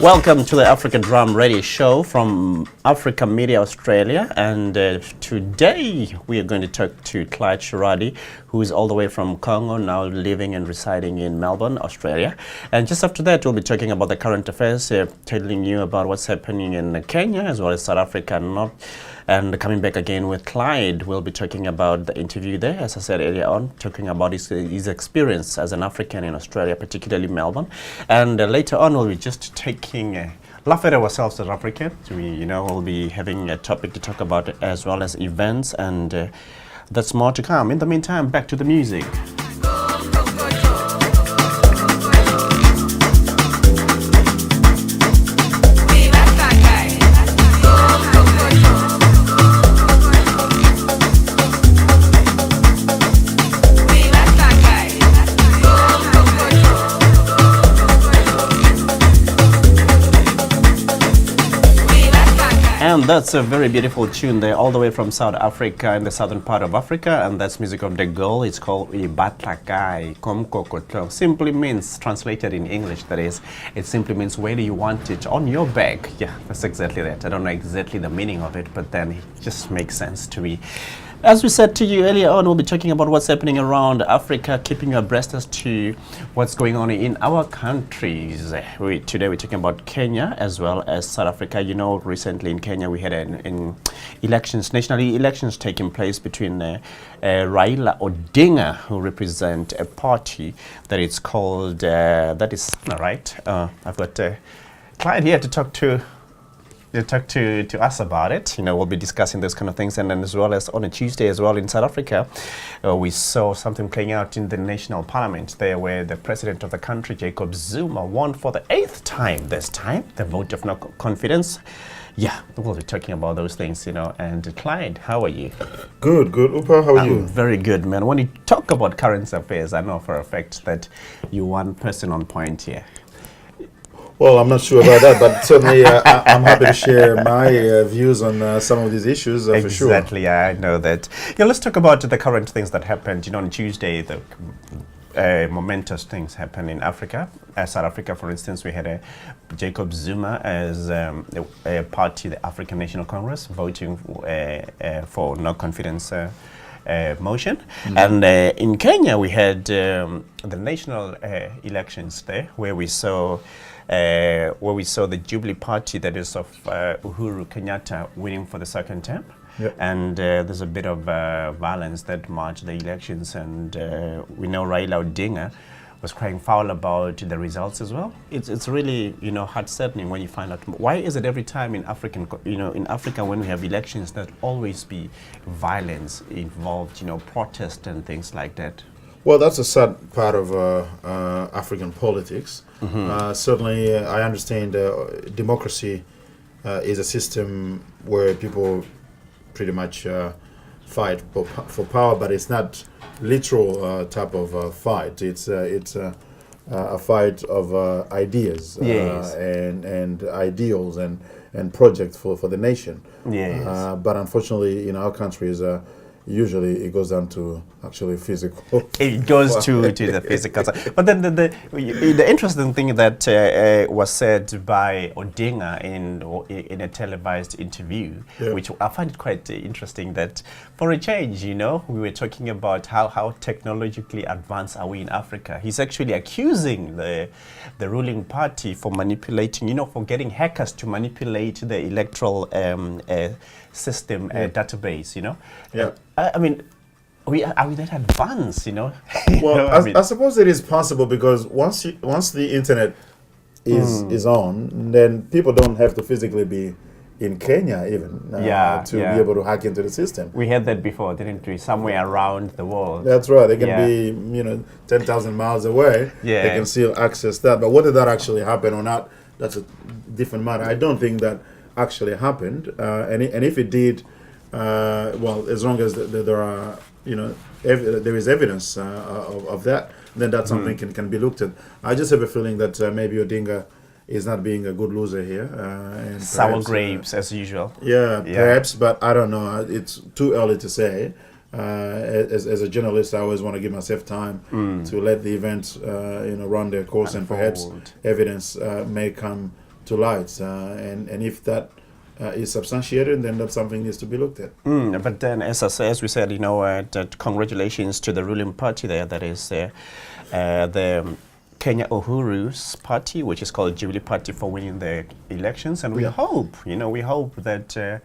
Welcome to the Africa Drum Radio Show from Africa Media Australia, and today we are going to talk to Clyde Sharady, who is all the way from Congo, now living and residing in Melbourne, Australia. And just after that, we'll be talking about the current affairs, telling you about what's happening in Kenya as well as South Africa. And coming back again with Clyde, we'll be talking about the interview there, as I said earlier on, talking about his experience as an African in Australia, particularly Melbourne. And later on, we'll be just taking a laugh at ourselves as Africans. We'll be having a topic to talk about as well as events, and that's more to come. In the meantime, back to the music. And that's a very beautiful tune there, all the way from South Africa, in the southern part of Africa, and that's music of the girl. It's called Ibatlakai Komkokoto. Simply means, translated in English, that is, it simply means, where do you want it? On your back. Yeah, that's exactly that. I don't know exactly the meaning of it, but then it just makes sense to me. As we said to you earlier on, we'll be talking about what's happening around Africa, keeping you abreast as to what's going on in our countries. Today we're talking about Kenya as well as South Africa. You know, recently in Kenya we had national elections taking place between Raila Odinga, who represent a party that is called, that is, all right, I've got Clyde here to talk to us about it. We'll be discussing those kind of things, and then as well as on a Tuesday as well in South Africa, we saw something playing out in the national parliament there, where the president of the country, Jacob Zuma, won for the 8th time this time, the vote of no confidence. Yeah, we'll be talking about those things, And Clyde, how are you? Good. Oupa, how are you? I'm very good, man. When you talk about current affairs, I know for a fact that you're one person on point here. Well, I'm not sure about that, but certainly I'm happy to share my views on some of these issues, for sure. Exactly, I know that. Yeah, let's talk about the current things that happened. On Tuesday, the momentous things happened in Africa. South Africa, for instance, we had Jacob Zuma as a party, the African National Congress, voting for no confidence motion. Mm-hmm. And in Kenya, we had the national elections there, where we saw the Jubilee Party, that is of Uhuru Kenyatta, winning for the second term. Yep. And there's a bit of violence that marked the elections, and we know Raila Odinga was crying foul about the results as well. It's really heart-saddening when you find out. Why is it every time in Africa when we have elections, there'll always be violence involved, protest and things like that? Well, that's a sad part of African politics. Mm-hmm. Certainly, I understand democracy is a system where people pretty much fight for power, but it's not literal type of fight. It's a fight of ideas. Yes. and ideals and projects for the nation. Yes. But unfortunately, in our countries, usually it goes down to actually physical. It goes to the physical side. But then the interesting thing that was said by Odinga in a televised interview, yeah, which I find it quite interesting, that for a change, we were talking about how technologically advanced are we in Africa. He's actually accusing the ruling party for manipulating, for getting hackers to manipulate the electoral system database, Yeah. I mean, are we that advanced, Well, I suppose it is possible, because once the internet is on, then people don't have to physically be in Kenya even to be able to hack into the system. We had that before, didn't we? Somewhere around the world. That's right. They can be 10,000 miles away. Yeah. They can still access that. But whether that actually happened or not, that's a different matter. I don't think that actually happened. And if it did, well, as long as there are, there is evidence of that, then that's something can be looked at. I just have a feeling that maybe Odinga is not being a good loser here. And sour grapes, as usual. Yeah, perhaps, but I don't know. It's too early to say. As a journalist, I always want to give myself time to let the events run their course, and perhaps evidence may come to light. And if that is substantiated, then that's something needs to be looked at. But then, as we said, that congratulations to the ruling party there, that is the Kenya Uhuru's party, which is called Jubilee Party, for winning the elections. And we hope that,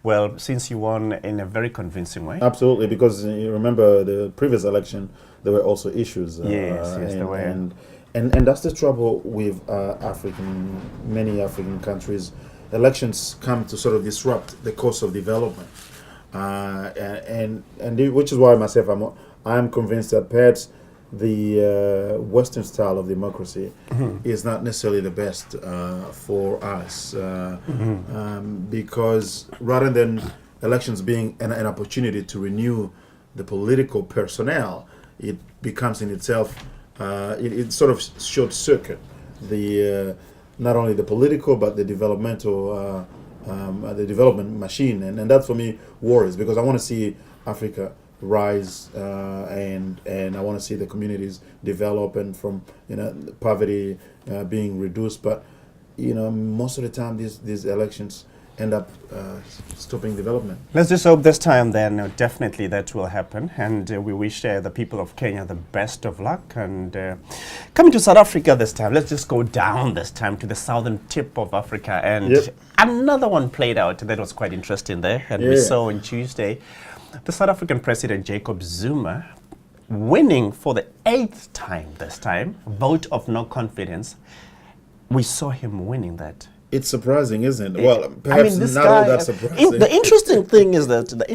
well, since you won in a very convincing way. Absolutely, because you remember the previous election, there were also issues. Yes, there were. And that's the trouble with many African countries. Elections come to sort of disrupt the course of development, which is why myself I'm convinced that perhaps the Western style of democracy is not necessarily the best for us, because rather than elections being an opportunity to renew the political personnel, it becomes in itself it sort of short circuit the not only the political but the developmental the development machine, and that for me worries, because I want to see Africa rise and I want to see the communities develop and from poverty being reduced. But most of the time these elections end up stopping development. Let's just hope this time then definitely that will happen, and we wish the people of Kenya the best of luck. And coming to South Africa this time, let's just go down this time to the southern tip of Africa, and another one played out that was quite interesting there, and we saw on Tuesday the South African President Jacob Zuma winning for the 8th time this time, vote of no confidence. We saw him winning that. It's surprising, isn't it? Well, perhaps not all that surprising. The interesting thing is that the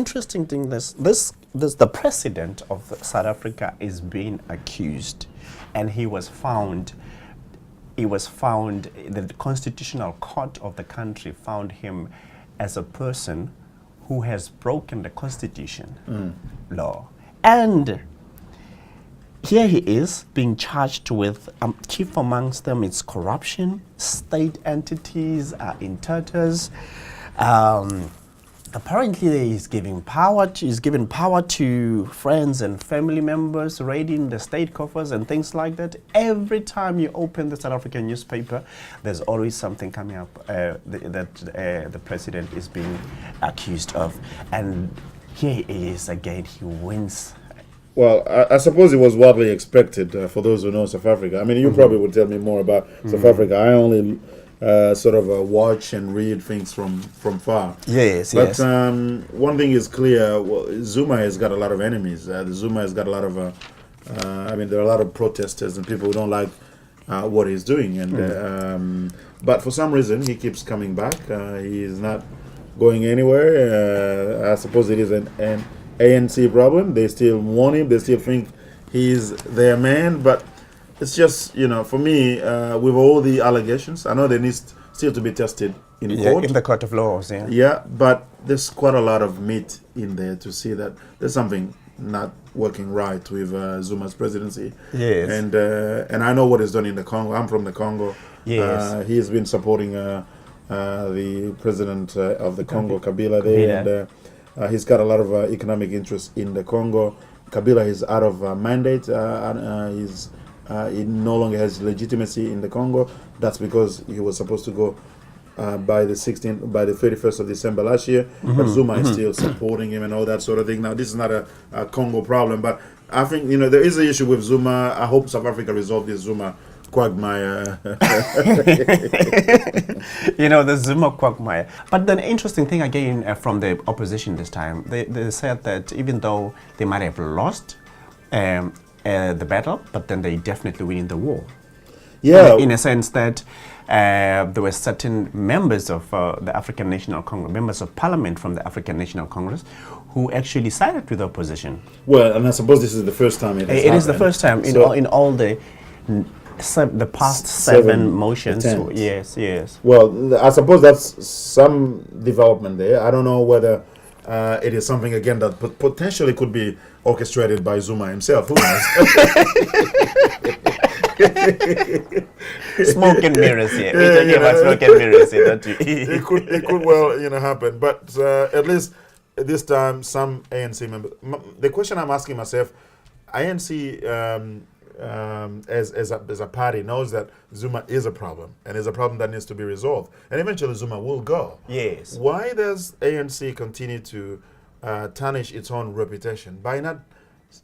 president of South Africa is being accused, and he was found. The Constitutional Court of the country found him as a person who has broken the Constitution law, and here he is being charged with, chief amongst them is corruption. State entities are in tatters. Apparently he's giving power to friends and family members, raiding the state coffers and things like that. Every time you open the South African newspaper, there's always something coming up that the president is being accused of. And here he is again, he wins. Well, I suppose it was widely expected for those who know South Africa. I mean, you probably would tell me more about South Africa. I only sort of watch and read things from far. Yes, but one thing is clear, Zuma has got a lot of enemies. Zuma has got a lot of, there are a lot of protesters and people who don't like what he's doing. And but for some reason, he keeps coming back. He is not going anywhere. I suppose it is an ANC problem. They still want him. They still think he's their man. But it's just, for me, with all the allegations, I know they need still to be tested in court. In the court of laws, Yeah, but there's quite a lot of meat in there to see that there's something not working right with Zuma's presidency. Yes. And I know what he's done in the Congo. I'm from the Congo. Yes. He's been supporting the president of the Congo, Kabila, there. And, he's got a lot of economic interest in the Congo. Kabila is out of mandate. He no longer has legitimacy in the Congo. That's because he was supposed to go by the 31st of December last year. But Zuma is still supporting him and all that sort of thing. Now, this is not a Congo problem, but I think there is an issue with Zuma. I hope South Africa resolve this Zuma quagmire. The Zuma quagmire. But the interesting thing again from the opposition this time, they said that even though they might have lost the battle, but then they definitely win the war. Yeah. In a sense that there were certain members of the African National Congress, members of parliament from the African National Congress, who actually sided with the opposition. Well, and I suppose this is the first time it is the first time in all the past seven motions. Attempts. Yes. Well, I suppose that's some development there. I don't know whether it is something again that potentially could be orchestrated by Zuma himself. Who knows? Smoke and mirrors here. We're talking about smoke and mirrors here, don't you? It could well happen. But at least this time, some ANC members. The question I'm asking myself, ANC as a party knows that Zuma is a problem and is a problem that needs to be resolved. And eventually Zuma will go. Yes. Why does ANC continue to tarnish its own reputation by not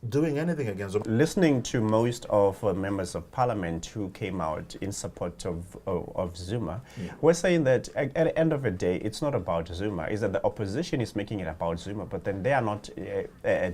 doing anything against Zuma? Listening to most of members of parliament who came out in support of Zuma, we're saying that at the end of the day, it's not about Zuma. It's that the opposition is making it about Zuma, but then they are not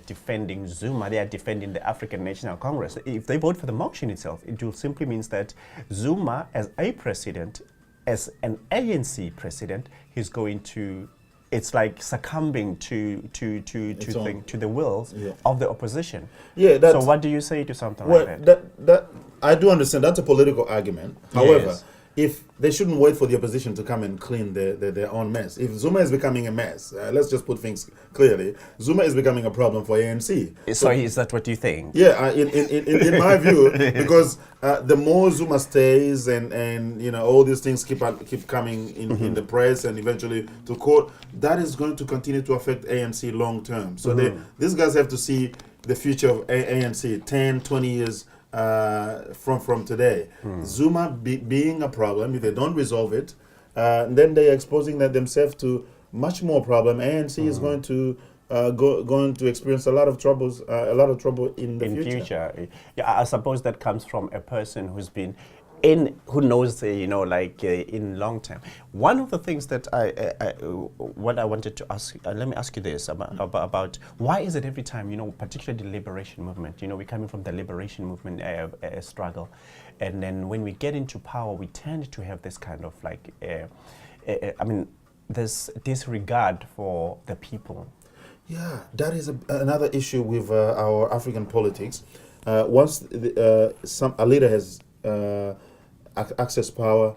defending Zuma. They are defending the African National Congress. If they vote for the motion itself, it will simply means that Zuma, as a president, as an ANC president, he's going to. It's like succumbing to the wills of the opposition. Yeah. So what do you say to something like that? That I do understand. That's a political argument. However, if they shouldn't wait for the opposition to come and clean their own mess. If Zuma is becoming a mess, let's just put things clearly. Zuma is becoming a problem for ANC. So is that what you think? Yeah, in my view, because the more Zuma stays and all these things keep coming in the press and eventually to court, that is going to continue to affect ANC long term. So these guys have to see the future of ANC 10, 20 years from today. Zuma being a problem, if they don't resolve it, then they're exposing themselves to much more problem. ANC is going to experience a lot of trouble in the future. Yeah, I suppose that comes from a person who's been who knows, in long term. One of the things that what I wanted to ask, let me ask you this about why is it every time, particularly the liberation movement, we're coming from the liberation movement struggle, and then when we get into power, we tend to have this kind of this disregard for the people. Yeah, that is another issue with our African politics. Once a leader has access power,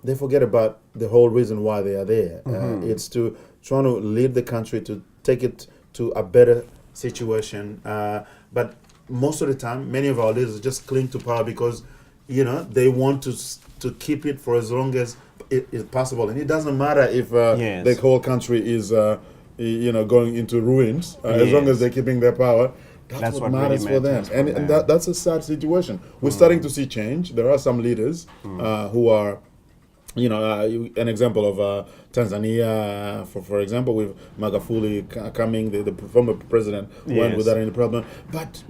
they forget about the whole reason why they are there. It's to try to lead the country to take it to a better situation. But most of the time, many of our leaders just cling to power because they want to keep it for as long as it is possible, and it doesn't matter if the whole country is going into ruins. As long as they're keeping their power. That's what matters really for them. And that's a sad situation. We're starting to see change. There are some leaders who are, an example of Tanzania, for example, with Magufuli coming, the former president went without any problem. But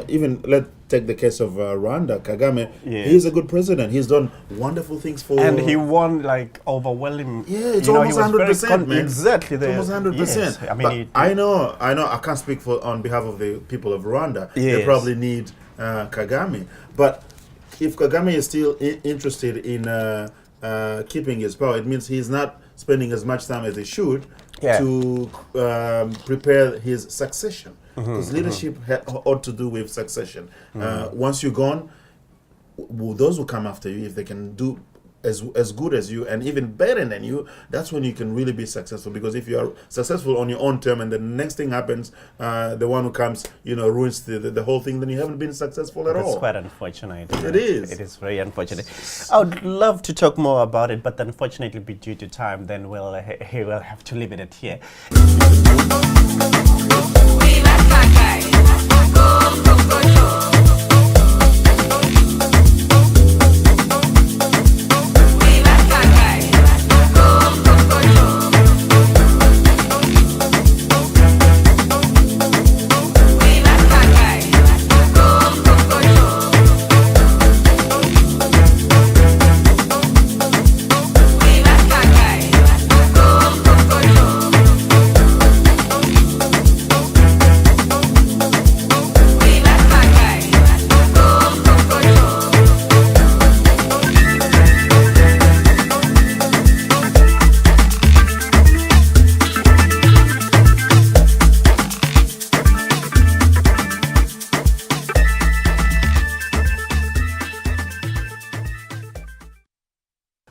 even let's take the case of Rwanda, Kagame. He's a good president. He's done wonderful things for. And he won overwhelming. Yeah, it's almost 100%, man. Exactly, it's almost 100%. Yes. I mean, I know. I can't speak on behalf of the people of Rwanda. Yes. They probably need Kagame. But if Kagame is still interested in keeping his power, it means he's not spending as much time as he should to prepare his succession. Because leadership ought to do with succession. Once you're gone, those who come after you, if they can do as good as you and even better than you, that's when you can really be successful. Because if you are successful on your own term and the next thing happens, the one who comes, ruins the whole thing, then you haven't been successful at all. That's quite unfortunate. It is. It is very unfortunate. I would love to talk more about it, but unfortunately, due to time, then we'll have to leave it here.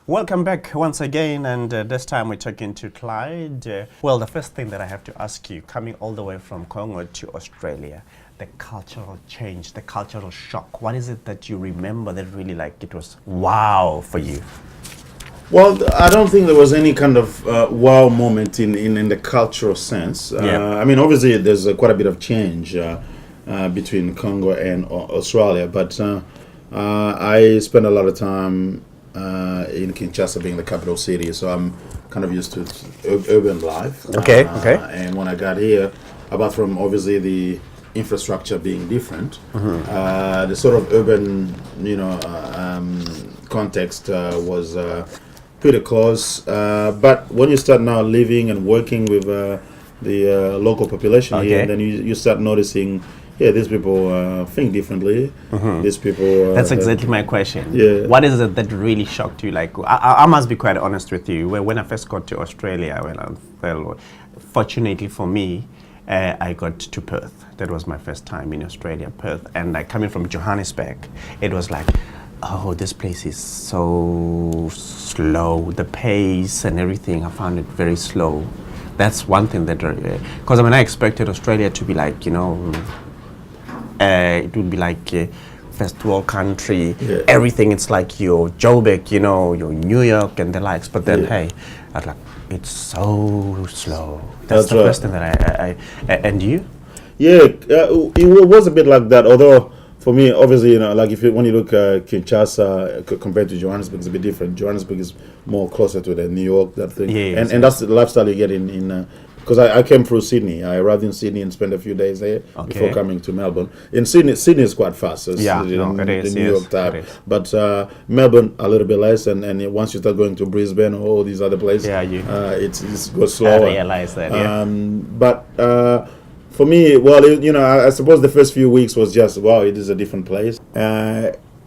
Welcome back once again, and this time we're talking to Clyde. Well, the first thing that I have to ask you, coming all the way from Congo to Australia, the cultural change, the cultural shock, what is it that you remember that really it was wow for you? Well, I don't think there was any kind of wow moment in the cultural sense. I mean, obviously there's quite a bit of change. between Congo and Australia. But I spend a lot of time in Kinshasa, being the capital city, so I'm kind of used to urban life. Okay. And when I got here, apart from obviously the infrastructure being different, the sort of urban, context was pretty close. But when you start now living and working with the local population here, and then you start noticing, these people think differently. These people. That's exactly my question. Yeah. What is it that really shocked you? Like, I must be quite honest with you. When I first got to Australia, fortunately for me, I got to Perth. That was my first time in Australia, Perth. And like coming from Johannesburg, it was like, oh, this place is so slow. The pace and everything, I found it very slow. That's one thing that, because I expected Australia to be like, it would be like a first world country. Yeah. Everything, it's like your Joburg, your New York and the likes. But then, hey, I was like, it's so slow. That's the first thing that I and you? Yeah, it was a bit like that. Although for me, obviously, like when you look at Kinshasa compared to Johannesburg, it's a bit different. Johannesburg is more closer to the New York, that thing. Yeah, and that's the lifestyle you get in because I came through Sydney. I arrived in Sydney and spent a few days there before coming to Melbourne. In Sydney is quite fast. So it is, the New York type. But Melbourne a little bit less, and once you start going to Brisbane or all these other places, it goes slower. I realize that. But for me, I suppose the first few weeks was just, wow, it is a different place.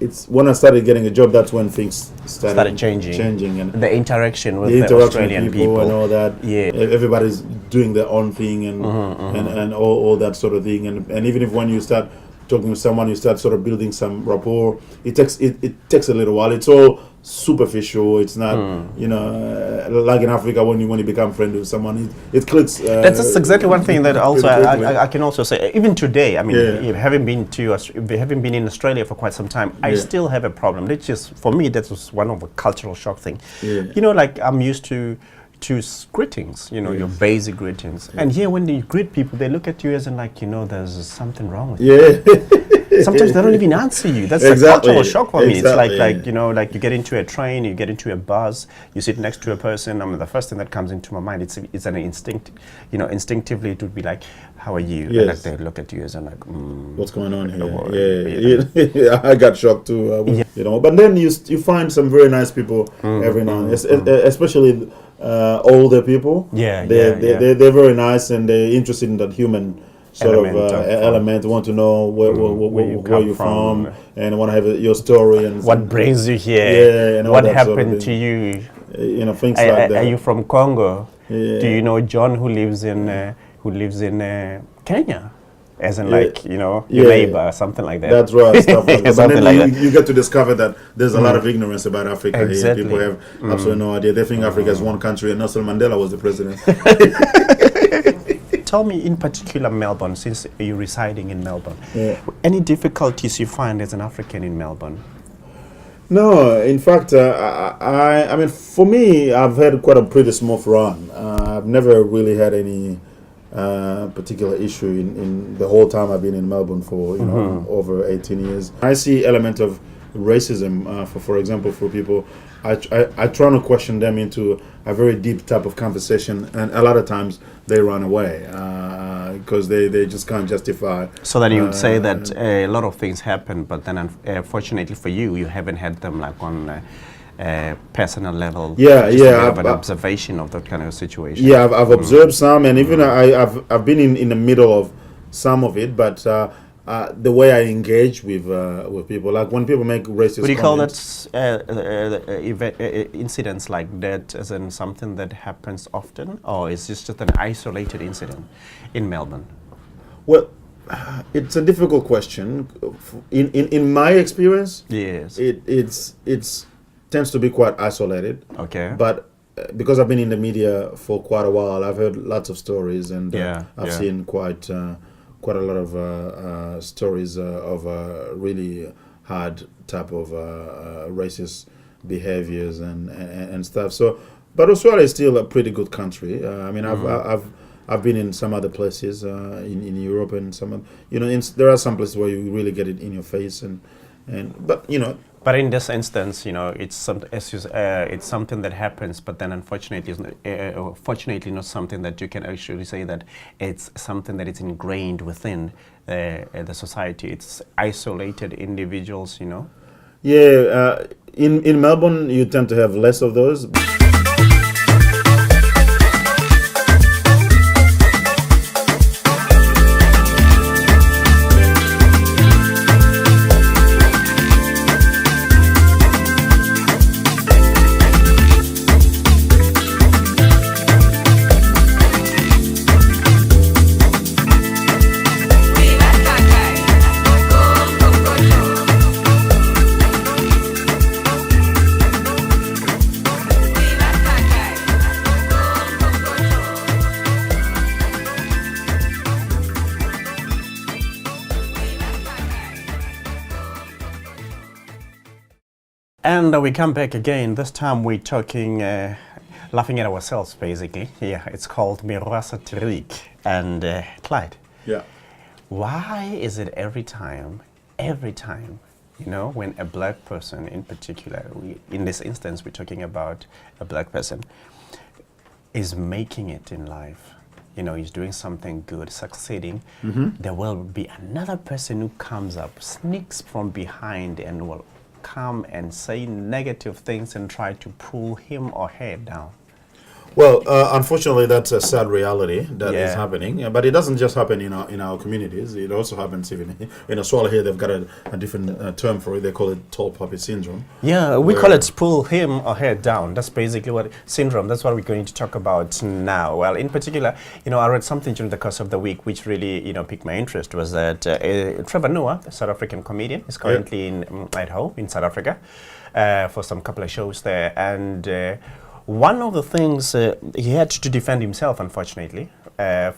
It's when I started getting a job, that's when things started changing, and the interaction with the Australian people and all that. Yeah, everybody's doing their own thing and all that sort of thing. And even if when you start talking to someone, you start sort of building some rapport. It takes a little while. It's all superficial. It's not like in Africa when you become friends with someone, it clicks. That's exactly one thing that also I can also say. Even today, having been in Australia for quite some time, I still have a problem. It's just, for me, that was one of a cultural shock thing. Like I'm used to greetings, your basic greetings. And here when you greet people, they look at you as in like, there's something wrong with you. Sometimes they don't even answer you. That's a cultural shock for me. It's like you get into a train, you get into a bus, you sit next to a person. The first thing that comes into my mind, it's an instinct. Instinctively it would be like, how are you? Yes. And like they look at you as in like, what's going on here? Yeah. I got shocked too. But then you find some very nice people every now and then, especially older people. They're very nice and they're interested in that human sort element. Want to know where you're from and want to have your story and what brings you here. And what happened to you. Things like that. Are you from Congo? Yeah. Do you know John who lives in Kenya? As in your neighbor, something like that. That's right, stuff like that. But then that. You get to discover that there's a lot of ignorance about Africa. Exactly. People have absolutely no idea. They think Africa is one country and Nelson Mandela was the president. Tell me in particular Melbourne, since you're residing in Melbourne, any difficulties you find as an African in Melbourne? No, in fact, for me, I've had quite a pretty smooth run. I've never really had any particular issue in the whole time I've been in Melbourne for over 18 years. I see element of racism, for example, for people. I try to question them into a very deep type of conversation, and a lot of times they run away because they just can't justify. So that you would say that a lot of things happen, but then fortunately for you, you haven't had them like on personal level. An observation of that kind of situation. Yeah, I've observed some, and even I've been in the middle of some of it, but the way I engage with people, like when people make racist would you comments, call that incidents like that as in something that happens often, or is this just an isolated incident in Melbourne? Well, it's a difficult question. In my experience, yes, it's tends to be quite isolated. Okay. But because I've been in the media for quite a while, I've heard lots of stories, and I've seen quite a lot of stories of really hard type of racist behaviors and stuff. So, but Australia is still a pretty good country. I've I've been in some other places in Europe and there are some places where you really get it in your face but But in this instance, it's it's something that happens, but then unfortunately, fortunately, not something that you can actually say that it's something that is ingrained within the society. It's isolated individuals, Yeah, in Melbourne, you tend to have less of those. And we come back again. This time we're talking, laughing at ourselves, basically. Yeah, it's called Miroir Satirique. And Clyde. Yeah. Why is it every time, when a black person in particular, in this instance we're talking about a black person, is making it in life, he's doing something good, succeeding, there will be another person who comes up, sneaks from behind and will come and say negative things and try to pull him or her down? Well, unfortunately, that's a sad reality that is happening. But it doesn't just happen in our communities. It also happens even in Australia. Here, they've got a different term for it. They call it tall poppy syndrome. Yeah, we call it pull him or her down. That's basically what syndrome. That's what we're going to talk about now. Well, in particular, I read something during the course of the week which really, piqued my interest. Was that Trevor Noah, a South African comedian, is currently in Idaho in South Africa for some couple of shows there, and. One of the things he had to defend himself, unfortunately,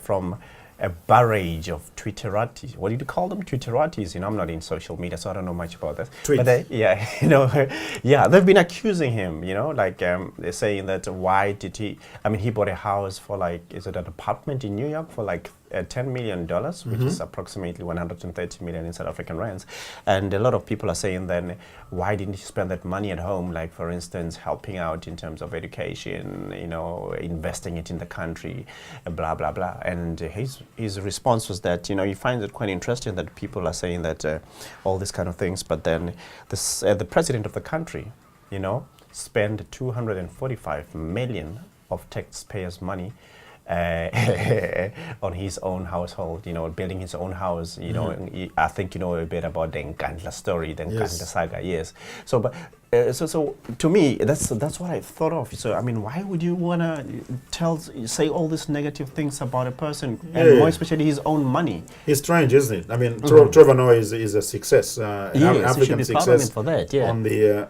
from a barrage of Twitterati. What do you call them? Twitteratis. I'm not in social media, so I don't know much about that. Tweets. But they've been accusing him. They're saying that why did he? He bought a house for is it an apartment in New York for $10 million, which is approximately 130 million in South African rands. And a lot of people are saying then, why didn't he spend that money at home? Like, for instance, helping out in terms of education, investing it in the country, blah, blah, blah. And his response was that, he finds it quite interesting that people are saying that all these kind of things, but then the president of the country, spent 245 million of taxpayers' money on his own household, building his own house. I think you know a bit about the Nkandla story, the Nkandla saga. Yes. So, but so to me, that's what I thought of. So, why would you wanna say all these negative things about a person, and more especially his own money? It's strange, isn't it? Trevor Noah is a success, African success for that,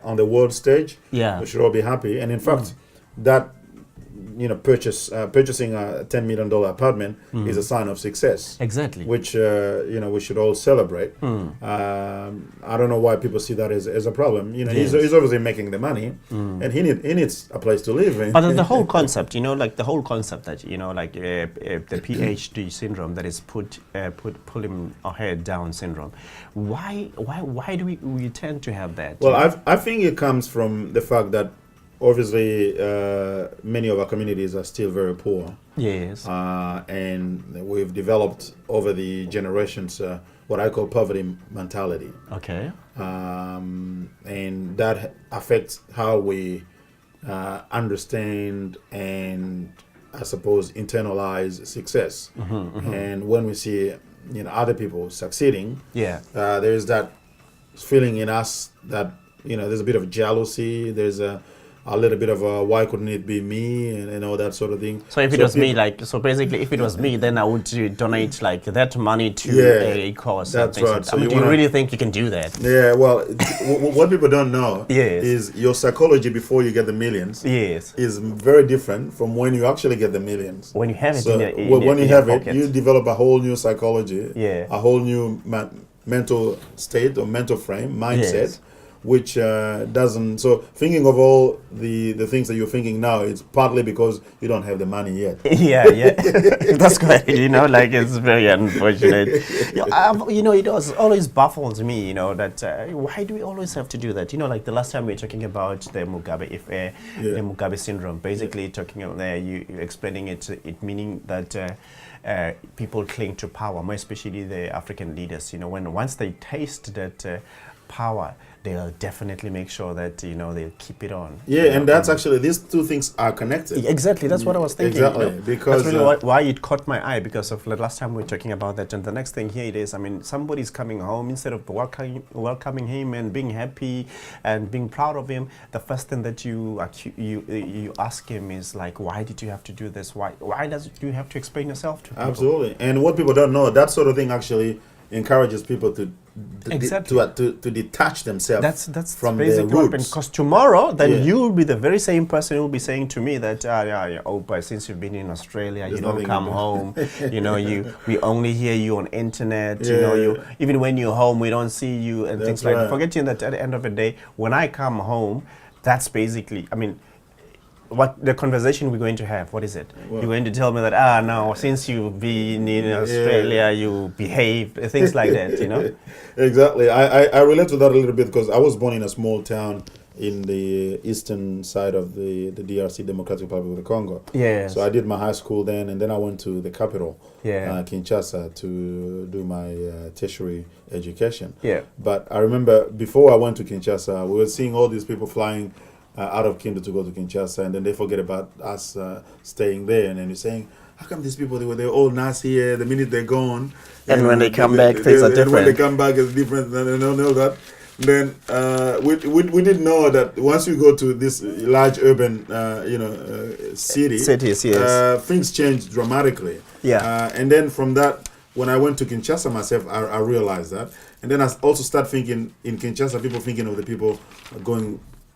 on the world stage. Yeah, we should all be happy. And in fact, that. Purchasing a $10 million apartment is a sign of success. Exactly. Which, we should all celebrate. I don't know why people see that as a problem. He's obviously making the money, and he needs a place to live. But the whole concept, the whole concept that, the PhD syndrome that is pull him or her down syndrome. Why do we tend to have that? Well, I think it comes from the fact that obviously, many of our communities are still very poor. Yes. And we've developed over the generations what I call poverty mentality. Okay. And that affects how we understand and, I suppose, internalize success. And when we see other people succeeding, there's that feeling in us that there's a bit of jealousy. There's a little bit of why couldn't it be me and all that sort of thing. So if it was me, basically, if it was me, then I would donate that money to a cause. That's right. So do you really think you can do that? Yeah. Well, what people don't know is your psychology before you get the millions. Yes. Is very different from when you actually get the millions. When you have it when you have it, you develop a whole new psychology. Yeah. A whole new mental state or mental frame mindset. Yes. which doesn't. So thinking of all the things that you're thinking now, it's partly because you don't have the money yet. Yeah, that's correct. Like it's very unfortunate. It always baffles me. That why do we always have to do that? Like the last time we were talking about the Mugabe affair, the Mugabe syndrome. Basically, talking about you explaining it meaning that. People cling to power, more especially the African leaders. Once they taste that power, they'll definitely make sure that they'll keep it on. Yeah, and that's actually, these two things are connected. Exactly, that's what I was thinking. Exactly, because that's really why it caught my eye, because of the last time we were talking about that. And the next thing here it is, somebody's coming home, instead of welcoming him and being happy and being proud of him, the first thing that you ask him is like, why did you have to do this? Why does you have to explain yourself to people? Absolutely. And what people don't know, that sort of thing actually encourages people to detach themselves that's from basically their roots. Because tomorrow, then you'll be the very same person who will be saying to me that, Oupa, since you've been in Australia, you don't come home. We only hear you on internet. Even when you're home, we don't see you and things like that. Forgetting that at the end of the day, when I come home, that's basically, what the conversation we're going to have, what is it? You're going to tell me that, no, since you've been in Australia, you behave, things like that, Exactly. I relate to that a little bit because I was born in a small town in the eastern side of the DRC, Democratic Republic of the Congo. Yes. So I did my high school then, and then I went to the capital, Kinshasa, to do my tertiary education. Yeah. But I remember before I went to Kinshasa, we were seeing all these people flying out of Kindu to go to Kinshasa, and then they forget about us staying there, and then you're saying, how come these people, they're all nice here, the minute they're gone, and when they come back, things are different. And when they come back, it's different, and all that. Then we didn't know that once you go to this large urban cities, yes, things change dramatically. Yeah. And then from that, when I went to Kinshasa myself, I realized that, and then I also start thinking in Kinshasa, people thinking of the people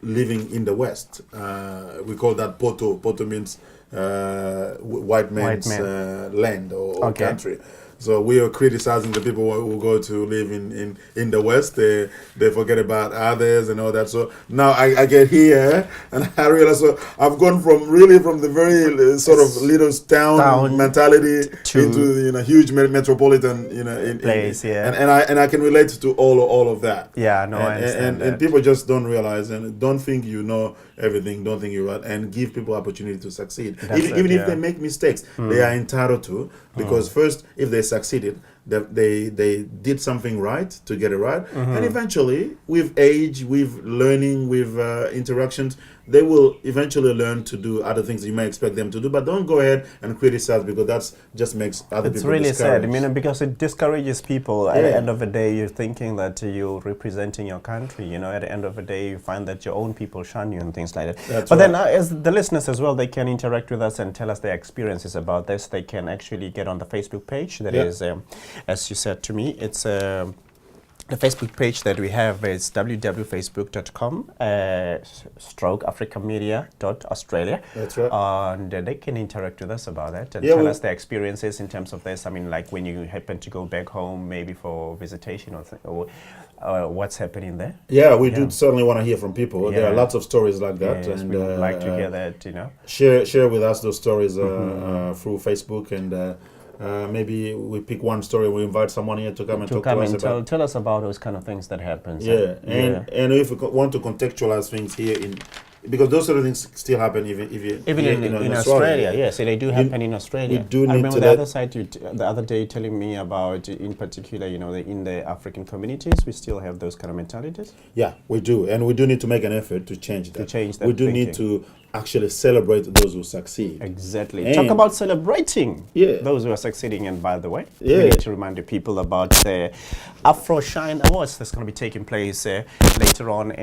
living in the West. We call that Poto. Poto means white man's land or country. So we are criticizing the people who go to live in the West. They forget about others and all that. So now I get here and I realize, so I've gone from the very sort of little town mentality into the huge metropolitan place. And I can relate to all of that. Yeah, no, I understand. And people just don't realize and don't think you know everything, don't think you're right, and give people opportunity to succeed. Even if they make mistakes, they are entitled to, because first, if they succeeded, they did something right to get it right, and eventually, with age, with learning, with interactions, they will eventually learn to do other things you may expect them to do. But don't go ahead and criticize, because that just makes other people really discouraged. sad. Because it discourages people. At the end of the day, you're thinking that you're representing your country. At the end of the day, you find that your own people shun you and things like that. But then, as the listeners as well, they can interact with us and tell us their experiences about this. They can actually get on the Facebook page. That is, as you said to me, it's the Facebook page that we have is www.facebook.com/africamedia.australia. That's right. And they can interact with us about that and tell us their experiences in terms of this. Like when you happen to go back home, maybe for visitation or what's happening there. Yeah, we do certainly want to hear from people. There are lots of stories like that. Yes, and we would like to hear that, Share with us those stories through Facebook, and maybe we pick one story, we invite someone here to come and talk to us about. Tell us about those kind of things that happen. And if we want to contextualize things here because those sort of things still happen even in Australia. Yes, they do happen in Australia. We do need I remember the other day telling me about, in particular, in the African communities, we still have those kind of mentalities. Yeah, we do, and we do need to make an effort to change that. We do need to actually celebrate those who succeed. Exactly. And talk about celebrating those who are succeeding. And by the way, we need to remind the people about the Afro Shine Awards that's going to be taking place later on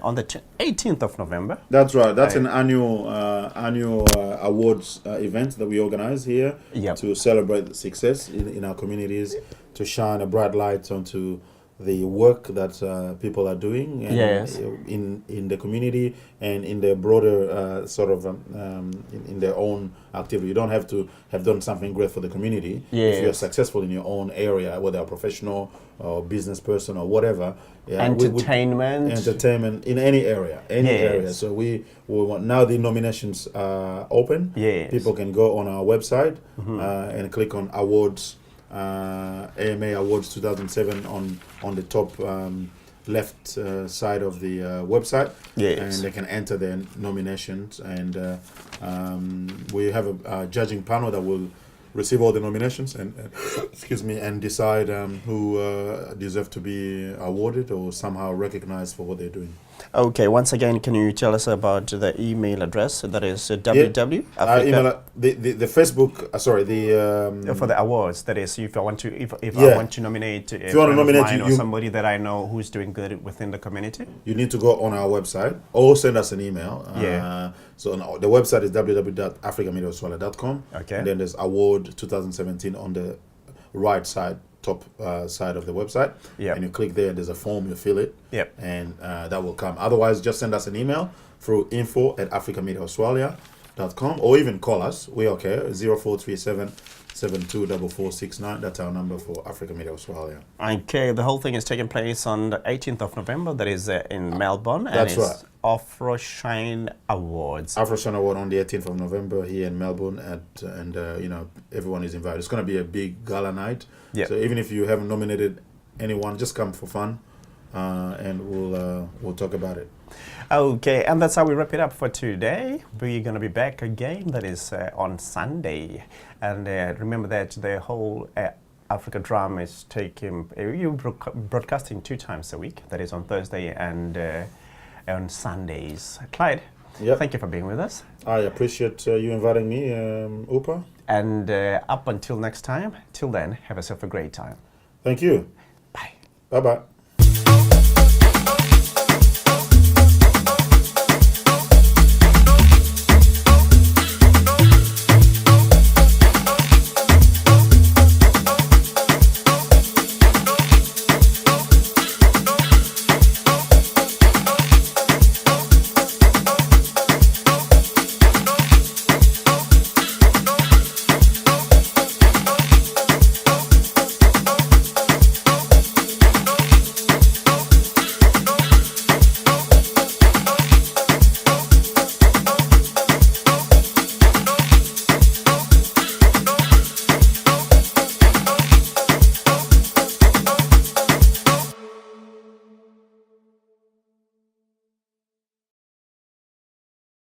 on the 18th of November. That's right. That's an annual awards event that we organize here to celebrate the success in our communities, to shine a bright light onto the work that people are doing and Yes. in the community and in the broader sort of in their own activity. You don't have to have done something great for the community. Yes. If you're successful in your own area, whether a professional or business person or whatever. Yeah, entertainment in any area, area. So we want, now the nominations are open. Yes. People can go on our website and click on awards. AMA Awards 2007 on the top left side of the website. Yes. And they can enter their nominations, and we have a judging panel that will receive all the nominations and excuse me, and decide who deserve to be awarded or somehow recognized for what they're doing. Okay, once again, can you tell us about the email address? That is www. The Facebook. Sorry, the for the awards. That is, if I want to, if Yeah. I want to nominate, If you want to nominate, or somebody that I know who's doing good within the community, you need to go on our website or send us an email. So the website is www.africamediaaustralia.com. Okay. And then there's award 2017 on the right side, top side of the website. Yep. And you click there, there's a form, you fill it. Yep. And that will come. Otherwise, just send us an email through info@africamediaaustralia.com or even call us. We're okay. 0437 724469. That's our number for Africa Media Australia. Okay, the whole thing is taking place on the 18th of November. That is in Melbourne. That's and it's right. Afro Shine Awards. Afro Shine Award on the 18th of November here in Melbourne, and you know, everyone is invited. It's going to be a big gala night. Yeah. So even if you haven't nominated anyone, just come for fun, and we'll talk about it. Okay, and that's how we wrap it up for today. We're going to be back again, that is on Sunday. And remember that the whole Africa Drama is broadcasting 2 times a week. That is on Thursday and on Sundays. Clyde, Yep. thank you for being with us. I appreciate you inviting me, Oupa. And up until next time, till then, have yourself a great time. Thank you. Bye. Bye-bye.